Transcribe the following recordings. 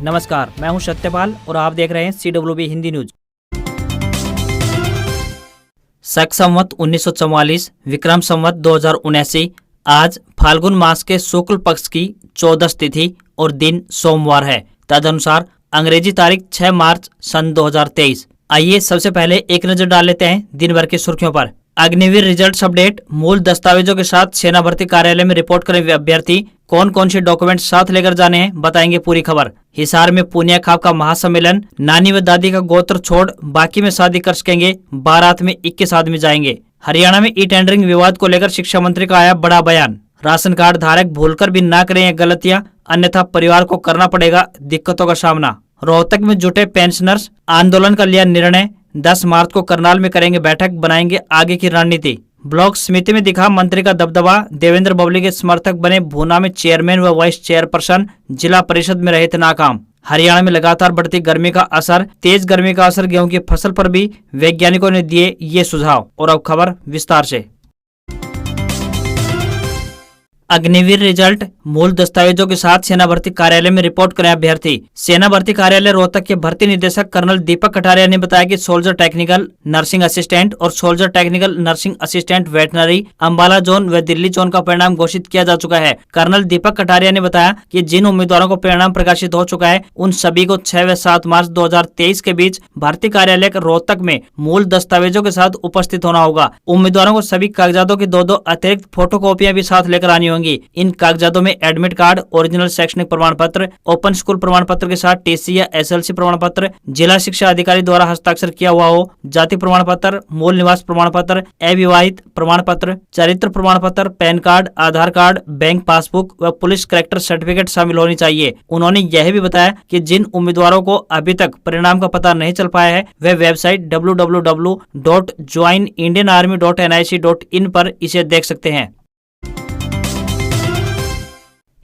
नमस्कार, मैं हूं सत्यपाल और आप देख रहे हैं CWB हिंदी न्यूज। शक संवत 1944 विक्रम संवत 2079 आज फाल्गुन मास के शुक्ल पक्ष की 14 तिथि और दिन सोमवार है। तदनुसार अंग्रेजी तारीख 6 मार्च सन 2023। आइए सबसे पहले एक नजर डाल लेते हैं दिन भर की सुर्खियों पर। Agniveer results update. मूल दस्तावेजों के साथ सेना भर्ती कार्यालय में रिपोर्ट करें अभ्यर्थी। कौन कौन से डॉक्यूमेंट साथ लेकर जाने हैं, बताएंगे पूरी खबर। हिसार में पुनिया खाप का महासम्मेलन। नानी व दादी का गोत्र छोड़ बाकी में शादी कर सकेंगे, बारात में 21 आदमी जाएंगे। हरियाणा में ई टेंडरिंग विवाद को लेकर शिक्षा मंत्री का आया बड़ा बयान। राशन कार्ड धारक भूलकर भी ना करें ये गलतियां, अन्यथा परिवार को करना पड़ेगा दिक्कतों का सामना। रोहतक में जुटे पेंशनर्स, आंदोलन का लिया निर्णय। 10 मार्च को करनाल में करेंगे बैठक, बनाएंगे आगे की रणनीति। ब्लॉक समिति में दिखा मंत्री का दबदबा। देवेंद्र बबली के समर्थक बने भूना में चेयरमैन व वाइस चेयरपर्सन, जिला परिषद में रहे थे नाकाम। हरियाणा में लगातार बढ़ती गर्मी का असर। तेज गर्मी का असर गेहूं की फसल पर भी, वैज्ञानिकों ने दिए ये सुझाव। और अब खबर विस्तार से। अग्निवीर रिजल्ट। मूल दस्तावेजों के साथ सेना भर्ती कार्यालय में रिपोर्ट करें अभ्यर्थी। सेना भर्ती कार्यालय रोहतक के भर्ती निदेशक कर्नल दीपक कटारिया ने बताया कि सोल्जर टेक्निकल नर्सिंग असिस्टेंट और soldier technical nursing assistant veterinary Ambala zone व दिल्ली जोन का परिणाम घोषित किया जा चुका है। कर्नल दीपक कटारिया ने बताया कि जिन उम्मीदवारों को परिणाम प्रकाशित हो चुका है, उन सभी को 6 व 7 मार्च 2023 के बीच भर्ती कार्यालय रोहतक में मूल दस्तावेजों के साथ उपस्थित होना होगा। उम्मीदवारों को सभी कागजातों की 2 अतिरिक्त फोटोकॉपियां भी साथ लेकर आनी होंगी। इन कागजातों में एडमिट कार्ड, ओरिजिनल शैक्षणिक प्रमाण पत्र, ओपन स्कूल प्रमाण पत्र के साथ टीसी या SLC प्रमाण पत्र, जिला शिक्षा अधिकारी द्वारा हस्ताक्षर किया हुआ हो, जाति प्रमाण पत्र, मूल निवास प्रमाण पत्र, अविवाहित प्रमाण पत्र, चरित्र प्रमाण पत्र, पैन कार्ड, आधार कार्ड, बैंक पासबुक व पुलिस कैरेक्टर सर्टिफिकेट शामिल होनी चाहिए। उन्होंने यह भी बताया कि जिन उम्मीदवारों को अभी तक परिणाम का पता नहीं चल पाया है, वे वेबसाइट www.joinindianarmy.nic.in पर इसे देख सकते हैं।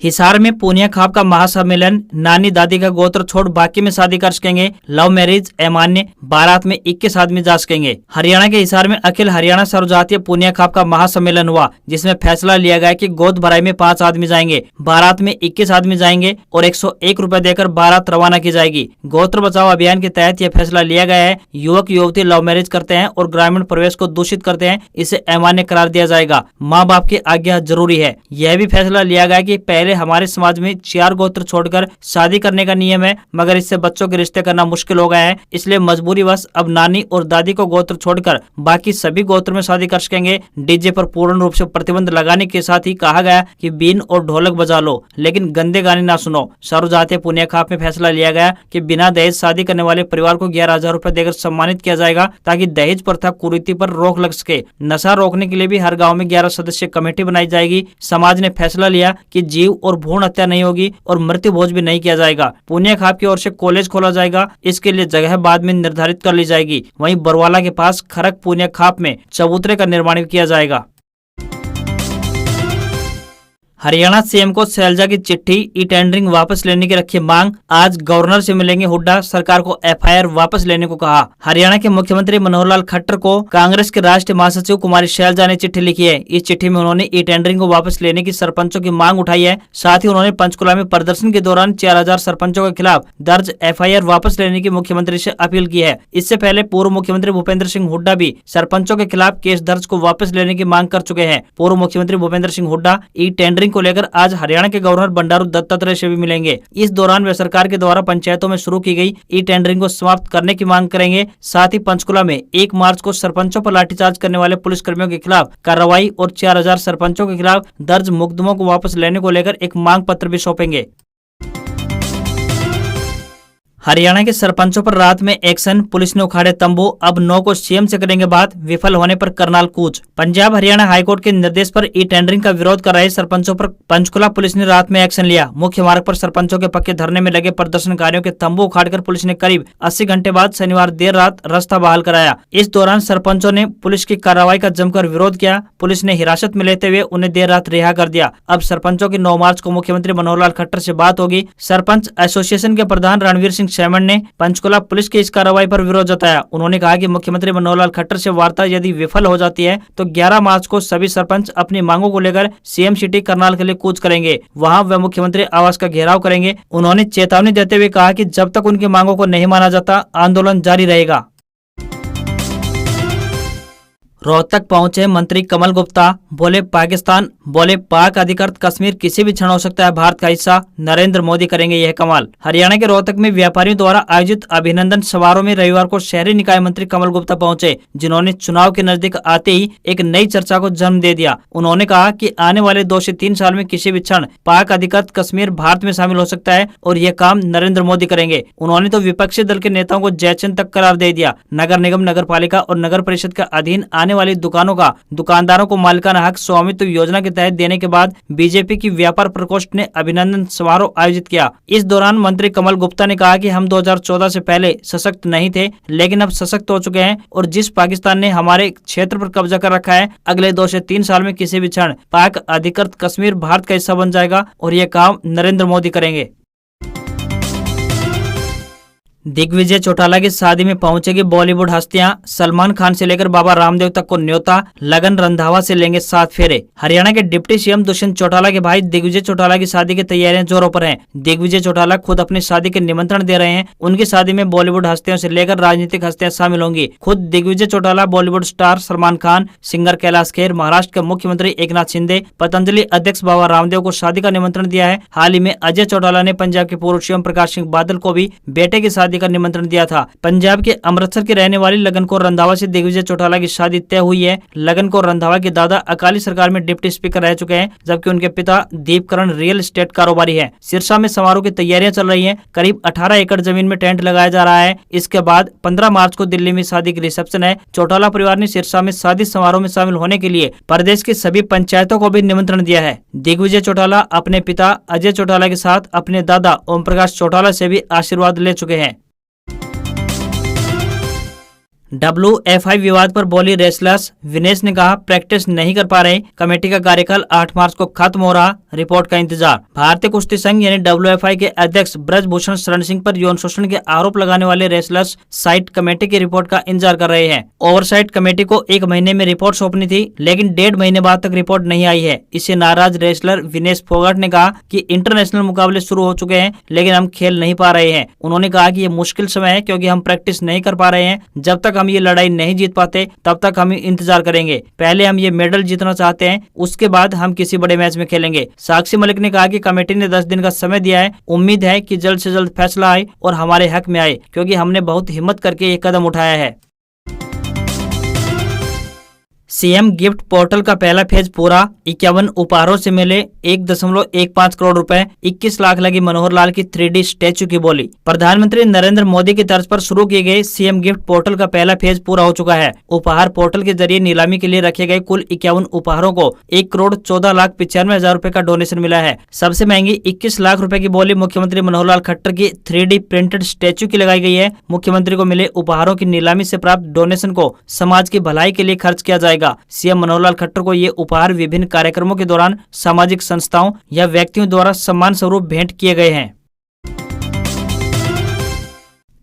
हिसार में पुनिया खाप का महासम्मेलन। नानी दादी का गोत्र छोड़ बाकी में शादी कर सकेंगे, लव मैरिज अमान्य, बारात में 21 आदमी जा सकेंगे। हरियाणा के हिसार में अखिल हरियाणा सर्वजातीय पुनिया खाप का महासम्मेलन हुआ, जिसमें फैसला लिया गया कि गोद भराई में 5 आदमी जाएंगे, बारात में 21 आदमी जाएंगे और 101 रुपए देकर बारात रवाना की जाएगी। गोत्र बचाओ अभियान के तहत यह फैसला लिया गया है। युवक युवती लव मैरिज करते हैं और ग्रामीण परिवेश को दूषित करते हैं, इसे अमान्य करार दिया जाएगा। माँ बाप की आज्ञा जरूरी है। यह भी फैसला लिया गया कि पहले हमारे समाज में 4 गोत्र छोड़कर शादी करने का नियम है, मगर इससे बच्चों के रिश्ते करना मुश्किल हो गया है, इसलिए मजबूरीवश अब नानी और दादी को गोत्र छोड़कर बाकी सभी गोत्र में शादी कर सकेंगे। डीजे पर पूर्ण रूप से प्रतिबंध लगाने के साथ ही कहा गया कि बीन और ढोलक बजा लो, लेकिन गंदे गाने ना सुनो। सर्वजातीय पुनिया खाप में फैसला लिया गया कि बिना दहेज शादी करने वाले परिवार को 11,000 रुपए देकर सम्मानित किया जाएगा, ताकि दहेज प्रथा कुरीति पर रोक लग सके। नशा रोकने के लिए भी हर गाँव में 11 सदस्यीय कमेटी बनाई जाएगी। समाज ने फैसला लिया कि जीव और भ्रूण हत्या नहीं होगी और मृत्यु भोज भी नहीं किया जाएगा। पुनिया खाप की ओर से कॉलेज खोला जाएगा, इसके लिए जगह बाद में निर्धारित कर ली जाएगी। वहीं बरवाला के पास खरक पुनिया खाप में चबूतरे का निर्माण किया जाएगा। हरियाणा सीएम को शैलजा की चिट्ठी। ई टेंडरिंग वापस लेने की रखी मांग। आज गवर्नर से मिलेंगे हुड्डा, सरकार को FIR वापस लेने को कहा। हरियाणा के मुख्यमंत्री मनोहर लाल खट्टर को कांग्रेस के राष्ट्रीय महासचिव कुमारी शैलजा ने चिट्ठी लिखी है। इस चिट्ठी में उन्होंने ई टेंडरिंग को वापस लेने की सरपंचों की मांग उठाई है। साथ ही उन्होंने पंचकुला में प्रदर्शन के दौरान 4000 सरपंचों के खिलाफ दर्ज FIR वापस लेने की मुख्यमंत्री से अपील की है। इससे पहले पूर्व मुख्यमंत्री भूपेंद्र सिंह हुड्डा भी सरपंचों के खिलाफ केस दर्ज को वापस लेने की मांग कर चुके हैं। पूर्व मुख्यमंत्री भूपेंद्र सिंह हुड्डा ई टेंडरिंग को लेकर आज हरियाणा के गवर्नर बंडारू दत्तात्रेय से भी मिलेंगे। इस दौरान वे सरकार के द्वारा पंचायतों में शुरू की गई ई टेंडरिंग को समाप्त करने की मांग करेंगे। साथ ही पंचकुला में 1 मार्च को सरपंचों पर लाठीचार्ज करने वाले पुलिसकर्मियों के खिलाफ कार्रवाई और 4000 सरपंचों के खिलाफ दर्ज मुकदमों को वापस लेने को लेकर एक मांग पत्र भी सौंपेंगे। हरियाणा के सरपंचों पर रात में एक्शन। पुलिस ने उखाड़े तंबू। अब 9 को सीएम से करेंगे बात। विफल होने पर करनाल कूच। पंजाब हरियाणा हाईकोर्ट के निर्देश पर ई टेंडरिंग का विरोध कर रहे सरपंचों पर पंचकुला पुलिस ने रात में एक्शन लिया। मुख्य मार्ग पर सरपंचों के पक्के धरने में लगे प्रदर्शनकारियों के तंबू उखाड़कर पुलिस ने करीब 80 घंटे बाद शनिवार देर रात रास्ता बहाल कराया। इस दौरान सरपंचों ने पुलिस की कार्रवाई का जमकर विरोध किया। पुलिस ने हिरासत में लेते हुए उन्हें देर रात रिहा कर दिया। अब सरपंचों की 9 मार्च को मुख्यमंत्री मनोहर लाल खट्टर से बात होगी। सरपंच एसोसिएशन के प्रधान रणवीर सिंह शैमन ने पंचकुला पुलिस की इस कार्रवाई पर विरोध जताया। उन्होंने कहा कि मुख्यमंत्री मनोहर लाल खट्टर से वार्ता यदि विफल हो जाती है तो 11 मार्च को सभी सरपंच अपनी मांगों को लेकर सीएम सिटी करनाल के लिए कूच करेंगे। वहां वे मुख्यमंत्री आवास का घेराव करेंगे। उन्होंने चेतावनी देते हुए कहा कि जब तक उनकी मांगों को नहीं माना जाता आंदोलन जारी रहेगा। रोहतक पहुंचे मंत्री कमल गुप्ता, बोले पाक अधिकृत कश्मीर किसी भी क्षण हो सकता है भारत का हिस्सा, नरेंद्र मोदी करेंगे यह कमाल। हरियाणा के रोहतक में व्यापारियों द्वारा आयोजित अभिनंदन समारोह में रविवार को शहरी निकाय मंत्री कमल गुप्ता पहुंचे, जिन्होंने चुनाव के नजदीक आते ही एक नई चर्चा को जन्म दे दिया। उन्होंने कहा कि आने वाले 2 से 3 साल में किसी भी क्षण पाक अधिकृत कश्मीर भारत में शामिल हो सकता है और यह काम नरेंद्र मोदी करेंगे। उन्होंने तो विपक्षी दल के नेताओं को जयचंद तक करार दे दिया। नगर निगम, नगर पालिका और नगर परिषद के अधीन आने वाली दुकानों का दुकानदारों को मालिकाना हक स्वामित्व योजना के तहत देने के बाद बीजेपी की व्यापार प्रकोष्ठ ने अभिनंदन समारोह आयोजित किया। इस दौरान मंत्री कमल गुप्ता ने कहा कि हम 2014 से पहले सशक्त नहीं थे, लेकिन अब सशक्त हो चुके हैं और जिस पाकिस्तान ने हमारे क्षेत्र पर कब्जा कर रखा है, अगले 2 से 3 साल में किसी भी क्षण पाक अधिकृत कश्मीर भारत का हिस्सा बन जाएगा और ये काम नरेंद्र मोदी करेंगे। दिग्विजय चौटाला की शादी में पहुंचेगी बॉलीवुड हस्तियां, सलमान खान से लेकर बाबा रामदेव तक को न्योता, लगन रंधावा से लेंगे 7 फेरे। हरियाणा के डिप्टी सीएम दुष्यंत चौटाला के भाई दिग्विजय चौटाला की शादी की तैयारियां जोरों पर हैं। दिग्विजय चौटाला खुद अपनी शादी के निमंत्रण दे रहे हैं। उनकी शादी में बॉलीवुड हस्तियों से लेकर राजनीतिक हस्तियां शामिल होंगी। खुद दिग्विजय चौटाला, बॉलीवुड स्टार सलमान खान, सिंगर कैलाश खेर, महाराष्ट्र के मुख्यमंत्री एकनाथ शिंदे, पतंजलि अध्यक्ष बाबा रामदेव को शादी का निमंत्रण दिया है। हाल ही में अजय चौटाला ने पंजाब के पूर्व सीएम प्रकाश सिंह बादल को भी बेटे की शादी का निमंत्रण दिया था। पंजाब के अमृतसर की रहने वाली लगन कौर रंधावा से दिग्विजय चौटाला की शादी तय हुई है। लगन कौर रंधावा के दादा अकाली सरकार में डिप्टी स्पीकर रह चुके हैं, जबकि उनके पिता दीपकरण रियल एस्टेट कारोबारी हैं। सिरसा में समारोह की तैयारियां चल रही हैं। करीब 18 एकड़ जमीन में टेंट लगाया जा रहा है। इसके बाद 15 मार्च को दिल्ली में शादी की रिसेप्शन है। चौटाला परिवार ने सिरसा में शादी समारोह में शामिल होने के लिए प्रदेश की सभी पंचायतों को भी निमंत्रण दिया है। दिग्विजय चौटाला अपने पिता अजय चौटाला के साथ अपने दादा ओम प्रकाश चौटाला से भी आशीर्वाद ले चुके हैं। WFI विवाद पर बोली रेसलर्स, विनेश ने कहा प्रैक्टिस नहीं कर पा रहे, कमेटी का कार्यकाल 8 मार्च को खत्म हो रहा, रिपोर्ट का इंतजार। भारतीय कुश्ती संघ यानी WFI के अध्यक्ष ब्रजभूषण शरण सिंह पर यौन शोषण के आरोप लगाने वाले रेसलर्स साइट कमेटी की रिपोर्ट का इंतजार कर रहे हैं। ओवरसाइट कमेटी को 1 महीने में रिपोर्ट सौंपनी थी, लेकिन 1.5 महीने बाद तक रिपोर्ट नहीं आई है। इससे नाराज रेसलर विनेश फोगाट ने कहा कि इंटरनेशनल मुकाबले शुरू हो चुके हैं, लेकिन हम खेल नहीं पा रहे हैं। उन्होंने कहा कि ये मुश्किल समय है क्योंकि हम प्रैक्टिस नहीं कर पा रहे हैं। जब तक हम ये लड़ाई नहीं जीत पाते तब तक हम इंतजार करेंगे। पहले हम ये मेडल जीतना चाहते हैं, उसके बाद हम किसी बड़े मैच में खेलेंगे। साक्षी मलिक ने कहा कि कमेटी ने 10 दिन का समय दिया है। उम्मीद है कि जल्द से जल्द फैसला आए और हमारे हक में आए, क्योंकि हमने बहुत हिम्मत करके ये कदम उठाया है। सीएम गिफ्ट पोर्टल का पहला फेज पूरा, 51 उपहारों से मिले 1.15 करोड़ रुपए, 21 लाख लगी मनोहर लाल की 3D स्टैचू की बोली। प्रधानमंत्री नरेंद्र मोदी की तर्ज पर शुरू किए गए सीएम गिफ्ट पोर्टल का पहला फेज पूरा हो चुका है। उपहार पोर्टल के जरिए नीलामी के लिए रखे गए कुल 51 उपहारों को 1,14,95,000 रुपए का डोनेशन मिला है। सबसे महंगी 21 लाख रुपए की बोली मुख्यमंत्री मनोहर लाल खट्टर की 3D प्रिंटेड स्टैचू की लगाई गई है। मुख्यमंत्री को मिले उपहारों की नीलामी से प्राप्त डोनेशन को समाज की भलाई के लिए खर्च किया जाएगा। सीएम मनोहर लाल खट्टर को ये उपहार विभिन्न कार्यक्रमों के दौरान सामाजिक संस्थाओं या व्यक्तियों द्वारा सम्मान स्वरूप भेंट किए गए हैं।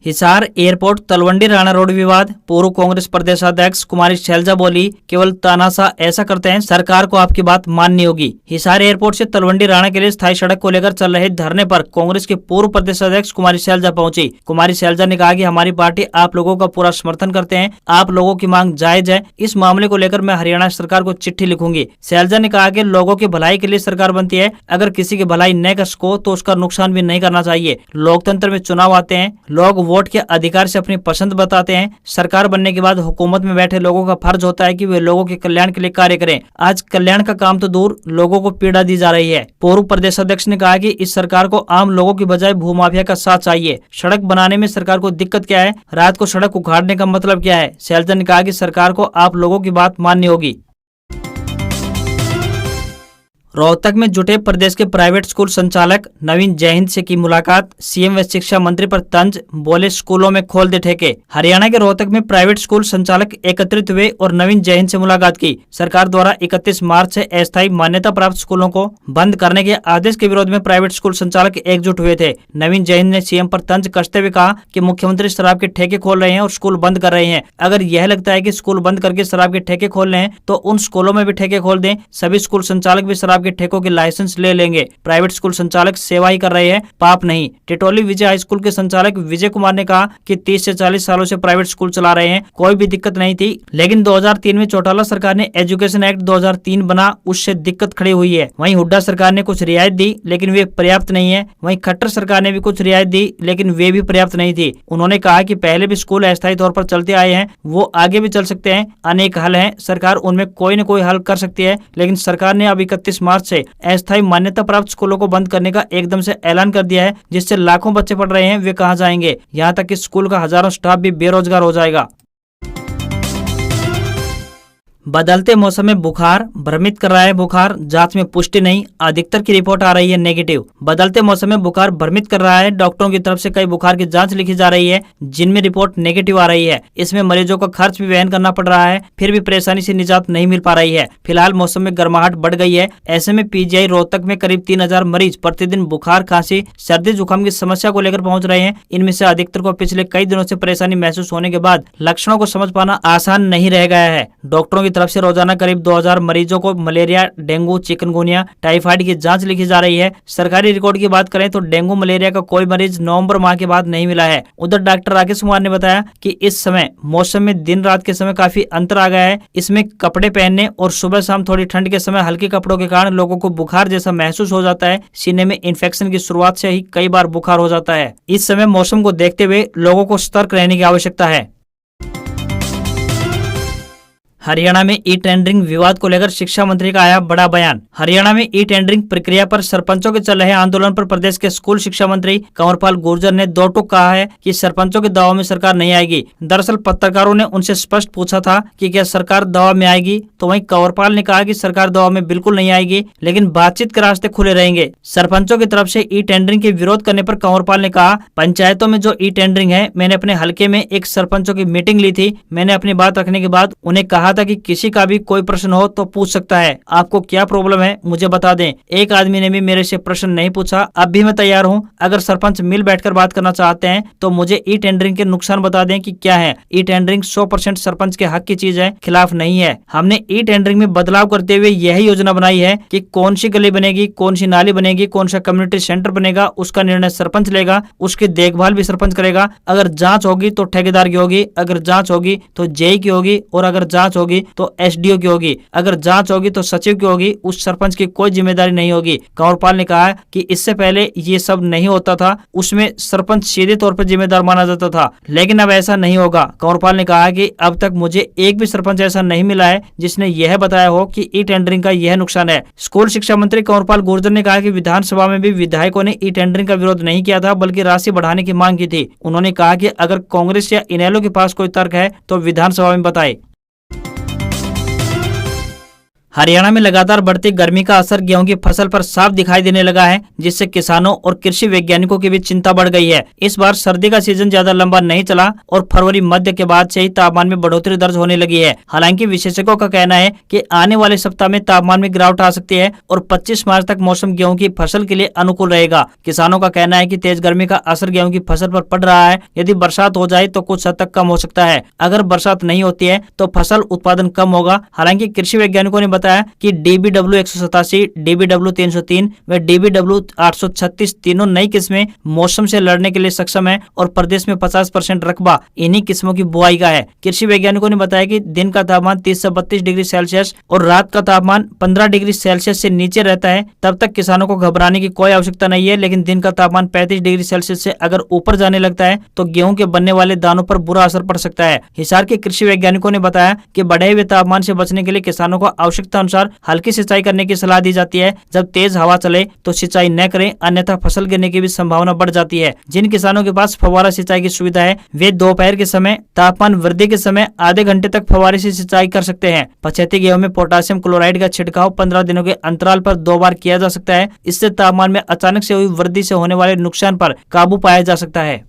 हिसार एयरपोर्ट तलवंडी राणा रोड विवाद, पूर्व कांग्रेस प्रदेशाध्यक्ष कुमारी शैलजा बोली केवल तानाशाह ऐसा करते हैं, सरकार को आपकी बात माननी होगी। हिसार एयरपोर्ट से तलवंडी राणा के लिए स्थायी सड़क को लेकर चल रहे धरने पर कांग्रेस के पूर्व प्रदेशाध्यक्ष कुमारी शैलजा पहुंची। कुमारी शैलजा ने कहा कि हमारी पार्टी आप लोगों का पूरा समर्थन करते हैं, आप लोगों की मांग जायज है। इस मामले को लेकर मैं हरियाणा सरकार को चिट्ठी लिखूंगी। शैलजा ने कहा कि लोगों की भलाई के लिए सरकार बनती है, अगर किसी की भलाई न कर सको तो उसका नुकसान भी नहीं करना चाहिए। लोकतंत्र में चुनाव आते हैं, लोग वोट के अधिकार से अपनी पसंद बताते हैं। सरकार बनने के बाद हुकूमत में बैठे लोगों का फर्ज होता है कि वे लोगों के कल्याण के लिए कार्य करें। आज कल्याण का काम तो दूर, लोगों को पीड़ा दी जा रही है। पूर्व प्रदेश अध्यक्ष ने कहा कि इस सरकार को आम लोगों की बजाय भूमाफिया का साथ चाहिए। सड़क बनाने में सरकार को दिक्कत क्या है, रात को सड़क उखाड़ने का मतलब क्या है। शैलजा ने कहा कि सरकार को आप लोगों की बात माननी होगी। रोहतक में जुटे प्रदेश के प्राइवेट स्कूल संचालक नवीन जयहिंद से की मुलाकात, सीएम व शिक्षा मंत्री पर तंज, बोले स्कूलों में खोल दे ठेके। हरियाणा के रोहतक में प्राइवेट स्कूल संचालक एकत्रित हुए और नवीन जयहिंद से मुलाकात की। सरकार द्वारा 31 मार्च से अस्थायी मान्यता प्राप्त स्कूलों को बंद करने के आदेश के विरोध में प्राइवेट स्कूल संचालक एकजुट हुए थे। नवीन जयहिंद ने सीएम पर तंज कसते हुए कहा कि मुख्यमंत्री शराब के ठेके खोल रहे हैं और स्कूल बंद कर रहे हैं। अगर यह लगता है कि स्कूल बंद करके शराब के ठेके खोल रहे हैं तो उन स्कूलों में भी ठेके खोल दें। सभी स्कूल संचालक भी शराब के ठेकों के लाइसेंस ले लेंगे। प्राइवेट स्कूल संचालक सेवा ही कर रहे हैं, पाप नहीं। टिटोली विजय हाई स्कूल के संचालक विजय कुमार ने कहा कि 30 से 40 सालों से प्राइवेट स्कूल चला रहे हैं, कोई भी दिक्कत नहीं थी, लेकिन 2003 में चौटाला सरकार ने एजुकेशन एक्ट 2003 बना, उससे दिक्कत खड़ी हुई है। वहीं हुड्डा सरकार ने कुछ रियायत दी लेकिन वे पर्याप्त नहीं है। वहीं खट्टर सरकार ने भी कुछ रियायत दी लेकिन वे भी पर्याप्त नहीं थी। उन्होंने कहा कि पहले भी स्कूल अस्थायी तौर पर चलते आए हैं, वो आगे भी चल सकते हैं। अनेक हल हैं, सरकार उनमें कोई न कोई हल कर सकती है, लेकिन सरकार ने अब 31 मार्च से अस्थायी मान्यता प्राप्त स्कूलों को बंद करने का एकदम से ऐलान कर दिया है, जिससे लाखों बच्चे पढ़ रहे हैं, वे कहाँ जाएंगे। यहाँ तक कि स्कूल का हजारों स्टाफ भी बेरोजगार हो जाएगा। बदलते मौसम में बुखार, भ्रमित कर रहा है बुखार, जांच में पुष्टि नहीं, अधिकतर की रिपोर्ट आ रही है नेगेटिव। बदलते मौसम में बुखार भ्रमित कर रहा है, डॉक्टरों की तरफ से कई बुखार की जांच लिखी जा रही है जिनमें रिपोर्ट नेगेटिव आ रही है। इसमें मरीजों का खर्च भी वहन करना पड़ रहा है, फिर भी परेशानी से निजात नहीं मिल पा रही है। फिलहाल मौसम में गर्माहट बढ़ गई है, ऐसे में पीजीआई रोहतक में करीब 3000 मरीज प्रतिदिन बुखार, खांसी, सर्दी जुकाम की समस्या को लेकर पहुंच रहे हैं। इनमें से अधिकतर को पिछले कई दिनों से परेशानी महसूस होने के बाद लक्षणों को समझ पाना आसान नहीं रह गया है। डॉक्टरों की तरफ से रोजाना करीब 2000 मरीजों को मलेरिया, डेंगू, चिकनगुनिया, टाइफाइड की जांच लिखी जा रही है। सरकारी रिकॉर्ड की बात करें तो डेंगू मलेरिया का कोई मरीज नवंबर माह के बाद नहीं मिला है। उधर डॉक्टर राकेश कुमार ने बताया कि इस समय मौसम में दिन रात के समय काफी अंतर आ गया है। इसमें कपड़े पहनने और सुबह शाम थोड़ी ठंड के समय हल्के कपड़ों के कारण लोगों को बुखार जैसा महसूस हो जाता है। सीने में इन्फेक्शन की शुरुआत से ही कई बार बुखार हो जाता है। इस समय मौसम को देखते हुए लोगों को सतर्क रहने की आवश्यकता है। हरियाणा में ई टेंडरिंग विवाद को लेकर शिक्षा मंत्री का आया बड़ा बयान। हरियाणा में ई टेंडरिंग प्रक्रिया पर सरपंचों के चल रहे आंदोलन पर प्रदेश के स्कूल शिक्षा मंत्री कंवरपाल गुर्जर ने दो टूक कहा है कि सरपंचों के दबाव में सरकार नहीं आएगी। दरअसल पत्रकारों ने उनसे स्पष्ट पूछा था कि क्या सरकार दबाव में आएगी, तो वहीं कंवरपाल ने कहा कि सरकार दबाव में बिल्कुल नहीं आएगी, लेकिन बातचीत के रास्ते खुले रहेंगे। सरपंचों की तरफ से ई टेंडरिंग के विरोध करने पर कंवरपाल ने कहा, पंचायतों में जो ई टेंडरिंग है, मैंने अपने हलके में एक सरपंचों की मीटिंग ली थी। मैंने अपनी बात रखने के बाद उन्हें कहा था कि किसी का भी कोई प्रश्न हो तो पूछ सकता है, आपको क्या प्रॉब्लम है मुझे बता दें। एक आदमी ने भी मेरे से प्रश्न नहीं पूछा। अब भी मैं तैयार हूं, अगर सरपंच मिल बैठकर बात करना चाहते हैं तो मुझे ई टेंडरिंग के नुकसान बता दें कि क्या है। ई टेंडरिंग 100% सरपंच के हक की चीज है, खिलाफ नहीं है। हमने ई टेंडरिंग में बदलाव करते हुए यही योजना बनाई है कि कौन सी गली बनेगी, कौन सी नाली बनेगी, कौन सा कम्युनिटी सेंटर बनेगा, उसका निर्णय सरपंच लेगा, उसकी देखभाल भी सरपंच करेगा। अगर जांच होगी तो ठेकेदार की होगी, अगर जांच होगी तो जेई की होगी, और अगर जांच होगी तो एसडीओ की होगी, अगर जांच होगी तो सचिव की होगी। उस सरपंच की कोई जिम्मेदारी नहीं होगी। कंवरपाल ने कहा कि इससे पहले ये सब नहीं होता था, उसमें सरपंच सीधे तौर पर जिम्मेदार माना जाता था, लेकिन अब ऐसा नहीं होगा। कंवरपाल ने कहा कि अब तक मुझे एक भी सरपंच ऐसा नहीं मिला है जिसने यह बताया हो कि ई टेंडरिंग का यह नुकसान है। स्कूल शिक्षा मंत्री कंवरपाल गुर्जर ने कहा कि विधानसभा में भी विधायकों ने ई टेंडरिंग का विरोध नहीं किया था, बल्कि राशि बढ़ाने की मांग की थी। उन्होंने कहा कि अगर कांग्रेस या इनेलो के पास कोई तर्क है तो विधानसभा में बताए। हरियाणा में लगातार बढ़ती गर्मी का असर गेहूं की फसल पर साफ दिखाई देने लगा है, जिससे किसानों और कृषि वैज्ञानिकों की भी चिंता बढ़ गई है। इस बार सर्दी का सीजन ज्यादा लंबा नहीं चला और फरवरी मध्य के बाद से ही तापमान में बढ़ोतरी दर्ज होने लगी है। हालांकि विशेषज्ञों का कहना है कि आने वाले सप्ताह में तापमान में गिरावट आ सकती है और 25 मार्च तक मौसम गेहूं की फसल के लिए अनुकूल रहेगा। किसानों का कहना है कि तेज गर्मी का असर गेहूं की फसल पर पड़ रहा है। यदि बरसात हो जाए तो कुछ हद तक कम हो सकता है। अगर बरसात नहीं होती है तो फसल उत्पादन कम होगा। हालांकि कृषि वैज्ञानिकों ने बताया कि DBW 187, DBW 303 व DBW 836 तीनों नई किस्में मौसम से लड़ने के लिए सक्षम है और प्रदेश में 50% रकबा इन्हीं किस्मों की बुआई का है। कृषि वैज्ञानिकों ने बताया कि दिन का तापमान 30 से 32 डिग्री सेल्सियस और रात का तापमान 15 डिग्री सेल्सियस से नीचे रहता है। तब तक किसानों को घबराने की कोई आवश्यकता नहीं है, लेकिन दिन का तापमान 35 डिग्री सेल्सियस से अगर ऊपर जाने लगता है तो गेहूं के बनने वाले दानों पर बुरा असर पड़ सकता है। हिसार के कृषि वैज्ञानिकों ने बताया कि बढ़े हुए तापमान से बचने के लिए किसानों को आवश्यक आवश्यकता अनुसार हल्की सिंचाई करने की सलाह दी जाती है। जब तेज हवा चले तो सिंचाई न करें, अन्यथा फसल गिरने की भी संभावना बढ़ जाती है। जिन किसानों के पास फव्वारा सिंचाई की सुविधा है वे दोपहर के समय तापमान वृद्धि के समय आधे घंटे तक फव्वारे से सिंचाई कर सकते हैं। पछेती गेहूं में पोटासियम क्लोराइड का छिड़काव 15 दिनों के अंतराल पर 2 बार किया जा सकता है। इससे तापमान में अचानक से हुई वृद्धि से होने वाले नुकसान पर काबू पाया जा सकता है।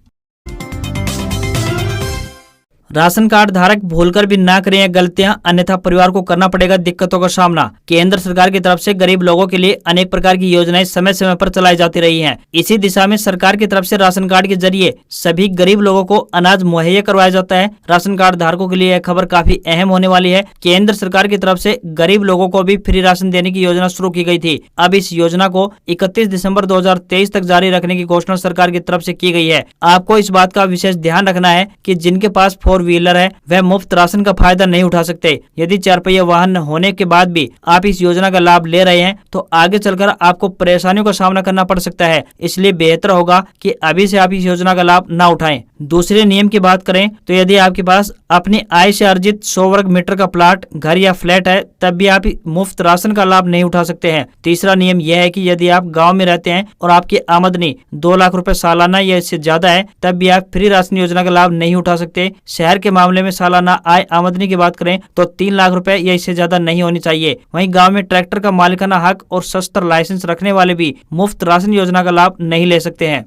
राशन कार्ड धारक भूलकर भी ना करें ये गलतियां, अन्यथा परिवार को करना पड़ेगा दिक्कतों का सामना। केंद्र सरकार की तरफ से गरीब लोगों के लिए अनेक प्रकार की योजनाएं समय समय पर चलाई जाती रही हैं। इसी दिशा में सरकार की तरफ से राशन कार्ड के जरिए सभी गरीब लोगों को अनाज मुहैया करवाया जाता है। राशन कार्ड धारकों के लिए यह खबर काफी अहम होने वाली है। केंद्र सरकार की तरफ से गरीब लोगों को भी फ्री राशन देने की योजना शुरू की गई थी। अब इस योजना को 31 दिसंबर 2023 तक जारी रखने की घोषणा सरकार की तरफ से की गई है। आपको इस बात का विशेष ध्यान रखना है कि जिनके पास 4 व्हीलर है वह मुफ्त राशन का फायदा नहीं उठा सकते। यदि 4 पहिया वाहन होने के बाद भी आप इस योजना का लाभ ले रहे हैं तो आगे चलकर आपको परेशानियों का सामना करना पड़ सकता है। इसलिए बेहतर होगा कि अभी से आप इस योजना का लाभ न उठाएं। दूसरे नियम की बात करें तो यदि आपके पास अपनी आय से अर्जित 100 वर्ग मीटर का प्लाट, घर या फ्लैट है तब भी आप मुफ्त राशन का लाभ नहीं उठा सकते हैं। तीसरा नियम यह है कि यदि आप गांव में रहते हैं और आपकी आमदनी 2 लाख रुपए सालाना या इससे ज्यादा है तब भी आप फ्री राशन योजना का लाभ नहीं उठा सकते। शहर के मामले में सालाना आय आमदनी की बात करें तो 3 लाख रुपए या इससे ज्यादा नहीं होनी चाहिए। वहीं गांव में ट्रैक्टर का मालिकाना हक और शस्त्र लाइसेंस रखने वाले भी मुफ्त राशन योजना का लाभ नहीं ले सकते हैं।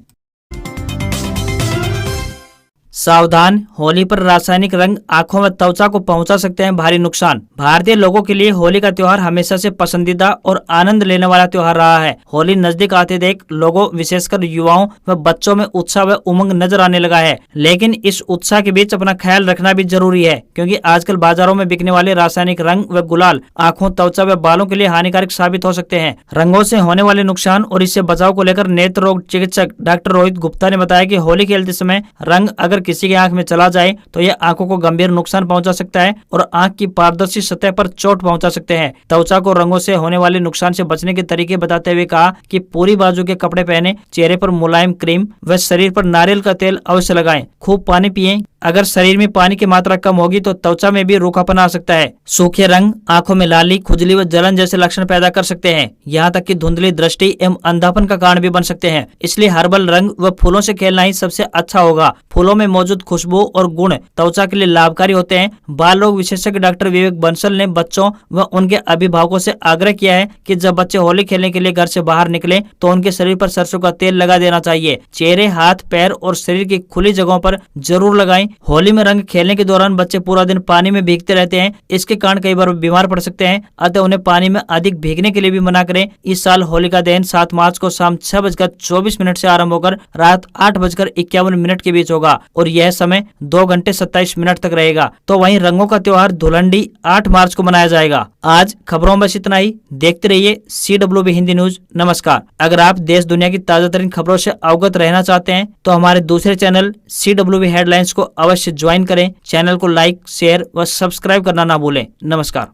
सावधान, होली पर रासायनिक रंग आंखों व त्वचा को पहुंचा सकते हैं भारी नुकसान। भारतीय लोगों के लिए होली का त्योहार हमेशा से पसंदीदा और आनंद लेने वाला त्योहार रहा है। होली नजदीक आते देख लोगों विशेषकर युवाओं व बच्चों में उत्साह व उमंग नजर आने लगा है। लेकिन इस उत्साह के बीच अपना ख्याल रखना भी जरूरी है, क्योंकि आजकल बाजारों में बिकने वाले रासायनिक रंग व गुलाल आंखों, त्वचा व बालों के लिए हानिकारक साबित हो सकते हैं। रंगों से होने वाले नुकसान और इससे बचाव को लेकर नेत्र रोग चिकित्सक डॉक्टर रोहित गुप्ता ने बताया कि होली खेलते समय रंग अगर किसी की आंख में चला जाए तो यह आंखों को गंभीर नुकसान पहुंचा सकता है और आंख की पारदर्शी सतह पर चोट पहुंचा सकते हैं। त्वचा को रंगों से होने वाले नुकसान से बचने के तरीके बताते हुए कहा कि पूरी बाजू के कपड़े पहने, चेहरे पर मुलायम क्रीम व शरीर पर नारियल का तेल अवश्य लगाएं। खूब पानी पिएं। अगर शरीर में पानी की मात्रा कम होगी तो त्वचा में भी रूखापन आ सकता है। सूखे रंग आंखों में लाली, खुजली व जलन जैसे लक्षण पैदा कर सकते हैं। यहाँ तक कि धुंधली दृष्टि एवं अंधापन का कारण भी बन सकते हैं। इसलिए हर्बल रंग व फूलों से खेलना ही सबसे अच्छा होगा। फूलों में मौजूद खुशबू और गुण त्वचा के लिए लाभकारी होते हैं। बाल रोग विशेषज्ञ डॉक्टर विवेक बंसल ने बच्चों व उनके अभिभावकों से आग्रह किया है कि जब बच्चे होली खेलने के लिए घर से बाहर निकले तो उनके शरीर पर सरसों का तेल लगा देना चाहिए। चेहरे, हाथ, पैर और शरीर की खुली जगहों पर जरूर लगाएं। होली में रंग खेलने के दौरान बच्चे पूरा दिन पानी में भीगते रहते हैं। इसके कारण कई बार बीमार पड़ सकते हैं, अतः उन्हें पानी में अधिक भीगने के लिए भी मना करें। इस साल होलिका दहन 7 मार्च को शाम 6:24 से आरंभ होकर रात 8:51 के बीच होगा और यह समय 2 घंटे 27 मिनट तक रहेगा। तो वहीं रंगों का त्योहार धुलंडी 8 मार्च को मनाया जाएगा। आज खबरों में बस इतना ही। देखते रहिए CWB हिंदी न्यूज। नमस्कार। अगर आप देश दुनिया की ताजा तरीन खबरों से अवगत रहना चाहते हैं तो हमारे दूसरे चैनल CWB हेडलाइंस को अवश्य ज्वाइन करें। चैनल को लाइक, शेयर व सब्सक्राइब करना ना भूलें। नमस्कार।